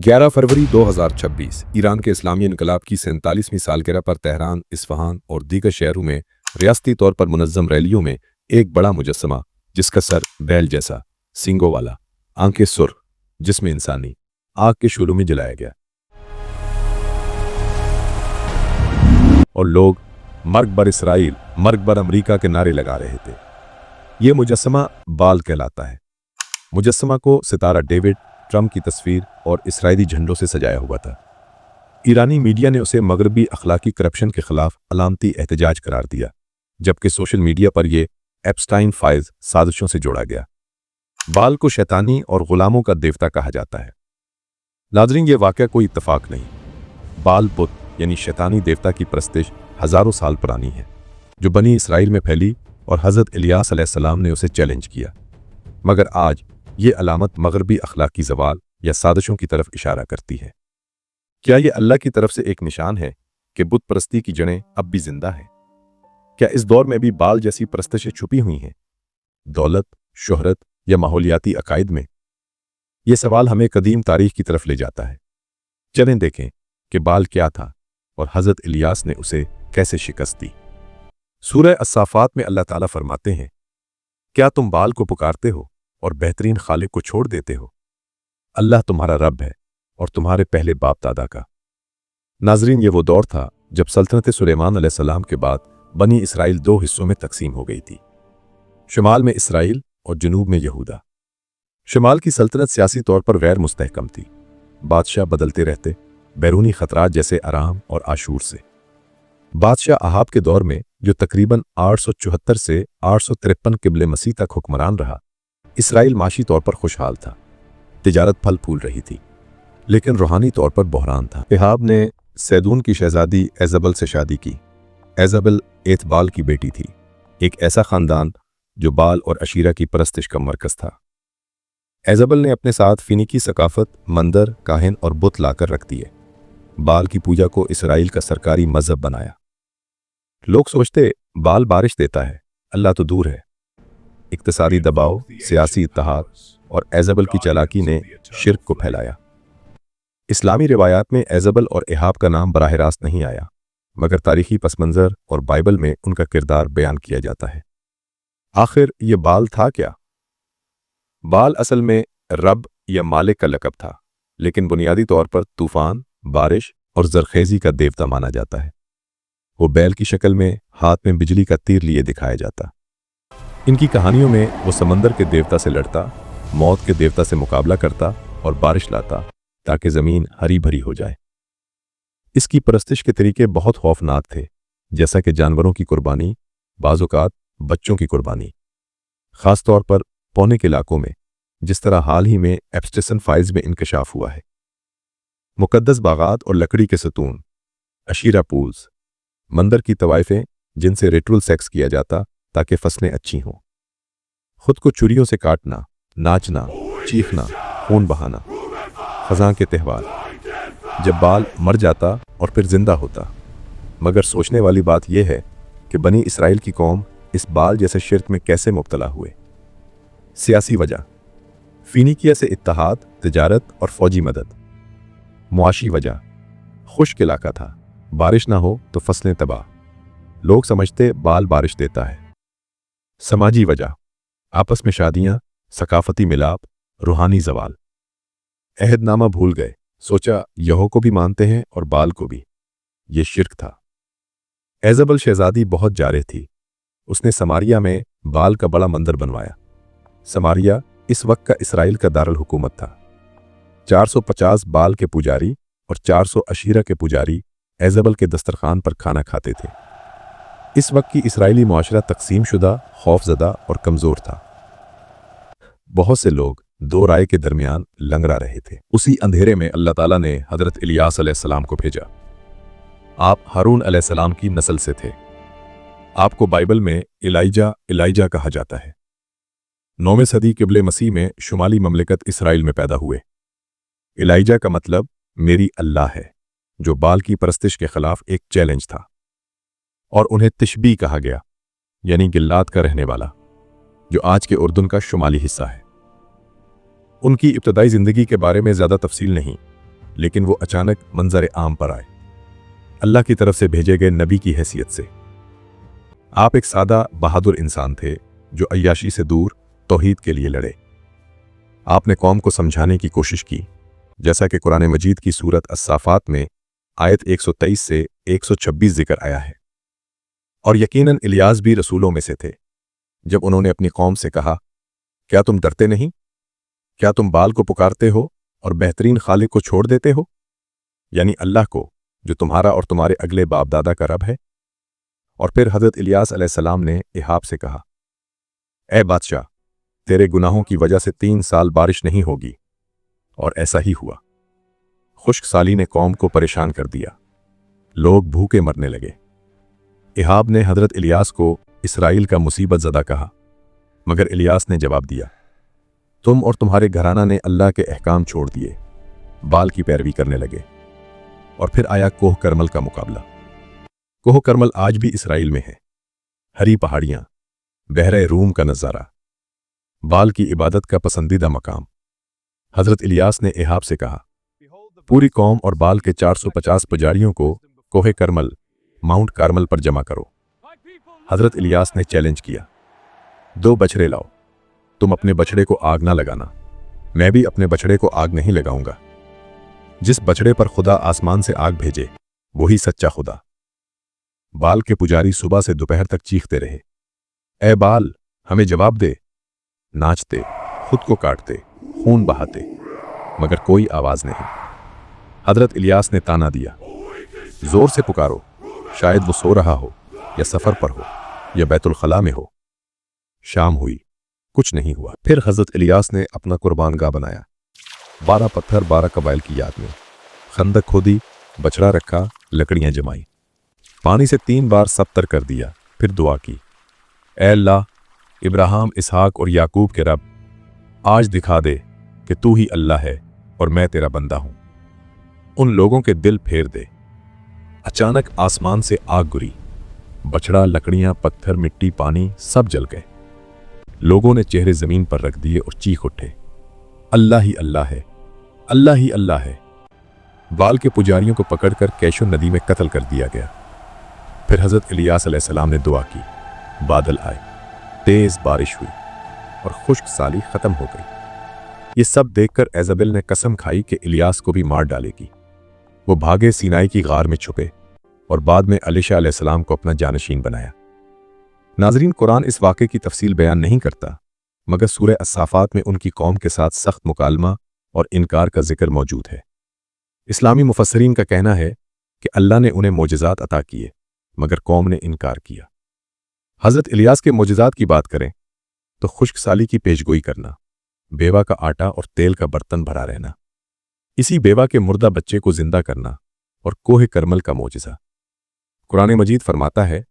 11 फरवरी 2026 Iran के इस्लामी इनकलाब की 47वीं सालगिरह पर तेहरान, इस्फहान और दीगर शहरों में रियासती तौर पर मुनज़्ज़म रैलियों में एक बड़ा मुजस्समा, जिसका सर बैल जैसा, सींगों वाला, आंखें सुर्ख, जिस्म इंसानी, आग के शूलों में जलाया गया और लोग मर्ग बर इसराइल, मर्ग बर अमरीका के नारे लगा रहे थे। ये मुजस्समा बाल कहलाता है। मुजस्समा को सितारा डेविड, ट्रंप की तस्वीर और इसराइली झंडों से सजाया हुआ था। ईरानी मीडिया ने उसे मगरबी अखलाकी करप्शन के खिलाफ अलामती एहतजाज करार दिया, जबकि सोशल मीडिया पर यह एप्स्टाइन फाइल्स साजिशों से जोड़ा गया। बाल को शैतानी और गुलामों का देवता कहा जाता है। नाज़रीन, ये वाक़या कोई इत्तफाक नहीं। बाल बुत यानी शैतानी देवता की परस्तिश हज़ारों साल पुरानी है, जो बनी इसराइल में फैली और हज़रत इलियास अलैहिस्सलाम ने उसे चैलेंज किया। मगर आज ये अलामत मगरबी अखलाकी ज़वाल या साजिशों की तरफ इशारा करती है। क्या ये अल्लाह की तरफ से एक निशान है कि बुत परस्ती की जड़ें अब भी जिंदा हैं? क्या इस दौर में भी बाल जैसी परस्तिशें छुपी हुई हैं, दौलत, शोहरत या माहौलियाती अकायद में? ये सवाल हमें कदीम तारीख की तरफ ले जाता है। चलें देखें कि बाल क्या था और हज़रत इलियास ने उसे कैसे शिकस्त दी। सूरह अस्साफ़ात में अल्लाह ताला फरमाते हैं, क्या तुम बाल को पुकारते हो और बेहतरीन खालिक को छोड़ देते हो? अल्लाह तुम्हारा रब है और तुम्हारे पहले बाप दादा का। नाज़रीन, ये वो दौर था जब सल्तनत सुलेमान अलैहिस्सलाम के बाद बनी इसराइल दो हिस्सों में तकसीम हो गई थी, शुमाल में इसराइल और जनूब में यहूदा। शुमाल की सल्तनत सियासी तौर पर गैर मुस्तहकम थी। बादशाह बदलते रहते, बैरूनी खतरात जैसे अराम और आशूर से। बादशाह अहाब के दौर में, जो तकरीबन 874 से 853 क़िबले मसीह तक हुक्मरान रहा, इसराइल माशी तौर पर खुशहाल था। तिजारत फल फूल रही थी, लेकिन रूहानी तौर पर बहरान था। अहाब ने सैदून की शहजादी एजबल से शादी की। एजबल एतबाल की बेटी थी, एक ऐसा खानदान जो बाल और अशीरा की परस्तिश का मरकज था। एजबल ने अपने साथ फिनिकी सकाफत, मंदिर, काहिन और बुत लाकर रख दिए। बाल की पूजा को इसराइल का सरकारी मजहब बनाया। लोग सोचते बाल बारिश देता है, अल्लाह तो दूर है। इक्तिसादी दबाव, सियासी इत्तेहाद और एजबल की चालाकी ने शिर्क को फैलाया। इस्लामी रिवायात में एजबल और अहाब का नाम बराह रास्त नहीं आया, मगर तारीखी पसमंजर और बाइबल में उनका किरदार बयान किया जाता है। आखिर ये बाल था क्या? बाल असल में रब या मालिक का लक़ब था, लेकिन बुनियादी तौर पर तूफान, बारिश और जरखेज़ी का देवता माना जाता है। वो बैल की शक्ल में हाथ में बिजली का तीर लिए दिखाया जाता। इनकी कहानियों में वो समंदर के देवता से लड़ता, मौत के देवता से मुकाबला करता और बारिश लाता ताकि ज़मीन हरी भरी हो जाए। इसकी परस्तिश के तरीके बहुत खौफनाक थे, जैसा कि जानवरों की कुर्बानी, बाज़ औक़ात बच्चों की कुर्बानी, ख़ास तौर पर पौने के इलाकों में, जिस तरह हाल ही में एप्स्टेसन फाइल्स में इंकशाफ हुआ है। मुक़द्दस बागात और लकड़ी के सतून, अशीरा पूल्स, मंदिर की तवाइफें जिनसे रिचुअल सेक्स किया जाता ताकि फसलें अच्छी हों, खुद को चुरियों से काटना, नाचना, चीखना, खून बहाना, ख़ज़ां के त्यौहार, जब बाल मर जाता और फिर जिंदा होता। मगर सोचने वाली बात यह है कि बनी इसराइल की कौम इस बाल जैसे शिर्क में कैसे मुब्तला हुए। सियासी वजह, फिनिकिया से इत्तेहाद, तिजारत और फौजी मदद। मुआशी वजह, खुश्क इलाका था, बारिश ना हो तो फसलें तबाह, लोग समझते बाल बारिश देता है। समाजी वजह, आपस में शादियां, सकाफती मिलाप, रूहानी जवाल। अहदनामा भूल गए, सोचा यहोवा को भी मानते हैं और बाल को भी। ये शिर्क था। एजबल शहजादी बहुत जारे थी। उसने समारिया में बाल का बड़ा मंदिर बनवाया। समारिया इस वक्त का इसराइल का दारुल हुकूमत था। 450 बाल के पुजारी और 400 अशीरा के पुजारी एजबल के दस्तरखान पर खाना खाते थे। इस वक्त की इसराइली मुआशरा तकसीम शुदा, खौफजदा और कमज़ोर था। बहुत से लोग दो राय के दरमियान लंगड़ा रहे थे। उसी अंधेरे में अल्लाह ताला ने हज़रत इलियास अलैहिस्सलाम को भेजा। आप हारून अलैहिस्सलाम की नस्ल से थे। आपको बाइबल में इलाइजा कहा जाता है। 9वीं सदी क़िबले मसीह में शुमाली ममलिकत इसराइल में पैदा हुए। इलाइजा का मतलब मेरी अल्लाह है, जो बाल की परस्तिश के खिलाफ एक चैलेंज था। और उन्हें तिशबी कहा गया, यानी गिलाद का रहने वाला, जो आज के उर्दून का शुमाली हिस्सा है। उनकी इब्तदाई ज़िंदगी के बारे में ज़्यादा तफसील नहीं, لیکن وہ اچانک منظر عام پر آئے، اللہ کی طرف سے بھیجے گئے نبی کی حیثیت سے۔ آپ ایک سادہ بہادر انسان تھے جو عیاشی سے دور توحید کے لیے لڑے۔ آپ نے قوم کو سمجھانے کی کوشش کی، جیسا کہ قرآن مجید کی سورت الصافات میں آیت 123 سے 126 ذکر آیا ہے۔ اور یقیناً الیاس بھی رسولوں میں سے تھے۔ جب انہوں نے اپنی قوم سے کہا، کیا تم ڈرتے نہیں؟ کیا تم بال کو پکارتے ہو اور بہترین خالق کو چھوڑ دیتے ہو، یعنی اللہ کو جو تمہارا اور تمہارے اگلے باپ دادا کا رب ہے؟ اور پھر حضرت الیاس علیہ السلام نے احاب سے کہا، اے بادشاہ، تیرے گناہوں کی وجہ سے 3 سال بارش نہیں ہوگی، اور ایسا ہی ہوا۔ خشک سالی نے قوم کو پریشان کر دیا، لوگ بھوکے مرنے لگے۔ احاب نے حضرت الیاس کو اسرائیل کا مصیبت زدہ کہا، مگر الیاس نے جواب دیا، تم اور تمہارے گھرانہ نے اللہ کے احکام چھوڑ دیے، بال کی پیروی کرنے لگے۔ اور پھر آیا کوہ کرمل کا مقابلہ۔ کوہ کرمل آج بھی اسرائیل میں ہے، ہری پہاڑیاں، بحر روم کا نظارہ، بال کی عبادت کا پسندیدہ مقام۔ حضرت الیاس نے احاب سے کہا، پوری قوم اور بال کے 450 پجاریوں کو کوہ کرمل، ماؤنٹ کارمل پر جمع کرو۔ حضرت الیاس نے چیلنج کیا، 2 بچھڑے لاؤ، تم اپنے بچھڑے کو آگ نہ لگانا، میں بھی اپنے بچھڑے کو آگ نہیں لگاؤں گا۔ جس بچھڑے پر خدا آسمان سے آگ بھیجے وہی سچا خدا۔ بال کے پجاری صبح سے دوپہر تک چیختے رہے، اے بال ہمیں جواب دے، ناچتے، خود کو کاٹتے، خون بہاتے، مگر کوئی آواز نہیں۔ حضرت الیاس نے تانا دیا، زور سے پکارو، شاید وہ سو رہا ہو یا سفر پر ہو یا بیت الخلاء میں ہو۔ شام ہوئی، کچھ نہیں ہوا۔ پھر حضرت الیاس نے اپنا قربان گاہ بنایا، 12 پتھر 12 قبائل کی یاد میں، خندق کھودی، بچڑا رکھا، لکڑیاں جمائی، پانی سے 3 بار سبتر کر دیا، پھر دعا کی، اے اللہ، ابراہیم، اسحاق اور یعقوب کے رب، آج دکھا دے کہ تو ہی اللہ ہے اور میں تیرا بندہ ہوں۔ ان لوگوں کے دل پھیر دے۔ اچانک آسمان سے آگ گری، بچڑا، لکڑیاں، پتھر، مٹی، پانی سب جل گئے۔ لوگوں نے چہرے زمین پر رکھ دیے اور چیخ اٹھے، اللہ ہی اللہ ہے، اللہ ہی اللہ ہے۔ بال کے پجاریوں کو پکڑ کر کیشو ندی میں قتل کر دیا گیا۔ پھر حضرت الیاس علیہ السلام نے دعا کی، بادل آئے، تیز بارش ہوئی اور خشک سالی ختم ہو گئی۔ یہ سب دیکھ کر ایزابل نے قسم کھائی کہ الیاس کو بھی مار ڈالے گی۔ وہ بھاگے، سینائی کی غار میں چھپے اور بعد میں علیشہ علیہ السلام کو اپنا جانشین بنایا۔ ناظرین، قرآن اس واقعے کی تفصیل بیان نہیں کرتا، مگر سورہ الصافات میں ان کی قوم کے ساتھ سخت مکالمہ اور انکار کا ذکر موجود ہے۔ اسلامی مفسرین کا کہنا ہے کہ اللہ نے انہیں معجزات عطا کیے، مگر قوم نے انکار کیا۔ حضرت الیاس کے معجزات کی بات کریں تو خشک سالی کی پیشگوئی کرنا، بیوہ کا آٹا اور تیل کا برتن بھرا رہنا، اسی بیوہ کے مردہ بچے کو زندہ کرنا، اور کوہ کرمل کا معجزہ۔ قرآن مجید فرماتا ہے،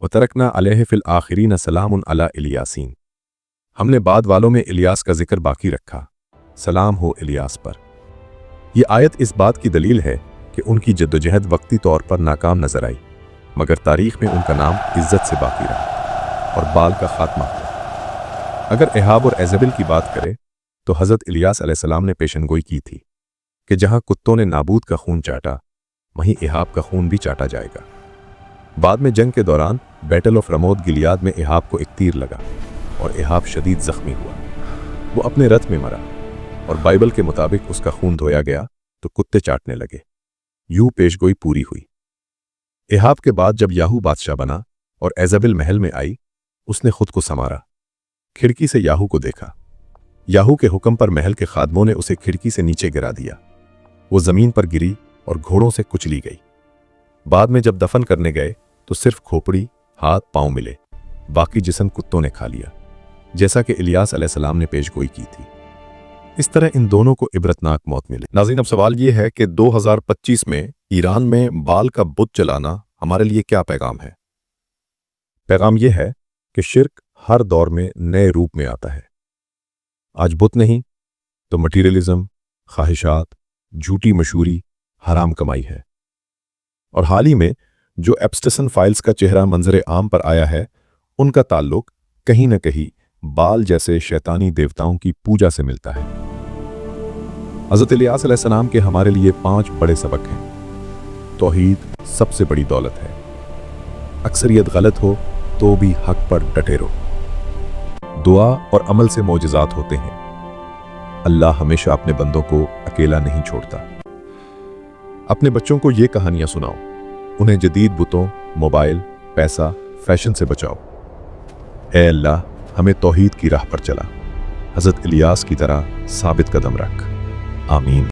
وَتَرَكْنَا عَلَيْهِ فِي الْآخِرِينَ سَلَامٌ عَلَىٰ الیاسین، ہم نے بعد والوں میں الیاس کا ذکر باقی رکھا، سلام ہو الیاس پر۔ یہ آیت اس بات کی دلیل ہے کہ ان کی جدوجہد وقتی طور پر ناکام نظر آئی، مگر تاریخ میں ان کا نام عزت سے باقی رہا اور بال کا خاتمہ ہوا۔ اگر احاب اور ایزابل کی بات کرے تو حضرت الیاس علیہ السلام نے پیشنگوئی کی تھی کہ جہاں کتوں نے نابود کا خون چاٹا، وہیں احاب کا خون بھی چاٹا جائے گا۔ بعد میں جنگ کے دوران بیٹل آف رموت گلیاد میں احاب کو ایک تیر لگا اور احاب شدید زخمی ہوا۔ وہ اپنے رتھ میں مرا اور بائبل کے مطابق اس کا خون دھویا گیا تو کتے چاٹنے لگے۔ یوں پیشگوئی پوری ہوئی۔ احاب کے بعد جب یاہو بادشاہ بنا اور ایزابل محل میں آئی، اس نے خود کو سنوارا، کھڑکی سے یاہو کو دیکھا۔ یاہو کے حکم پر محل کے خادموں نے اسے کھڑکی سے نیچے گرا دیا۔ وہ زمین پر گری اور گھوڑوں سے کچلی گئی۔ بعد میں جب دفن کرنے گئے تو صرف کھوپڑی، ہاتھ، پاؤں ملے، باقی جسم کتوں نے کھا لیا، جیسا کہ الیاس علیہ السلام نے پیشگوئی کی تھی۔ اس طرح ان دونوں کو عبرتناک موت ملی۔ ناظرین، اب سوال یہ ہے کہ 2025 میں ایران میں بال کا بت جلانا ہمارے لیے کیا پیغام ہے؟ پیغام یہ ہے کہ شرک ہر دور میں نئے روپ میں آتا ہے۔ آج بت نہیں تو مٹیریلزم، خواہشات، جھوٹی مشہوری، حرام کمائی ہے۔ اور حال ہی میں جو ایپسٹسن فائلز کا چہرہ منظر عام پر آیا ہے، ان کا تعلق کہیں نہ کہیں بال جیسے شیطانی دیوتاؤں کی پوجا سے ملتا ہے۔ हज़रत इलियास अलैहिस्सलाम के हमारे लिए 5 बड़े सबक हैं। तौहीद सबसे बड़ी दौलत है। अक्सरियत गलत हो तो भी हक पर डटे रहो। दुआ और अमल से मोजज़ात होते हैं। अल्लाह हमेशा अपने बंदों को अकेला नहीं छोड़ता। अपने बच्चों को ये कहानियां सुनाओ, उन्हें जदीद बुतों, मोबाइल, पैसा, फैशन से बचाओ। ए अल्लाह, हमें तौहीद की राह पर चला, हज़रत इलियास की तरह साबित कदम रख। आमीन।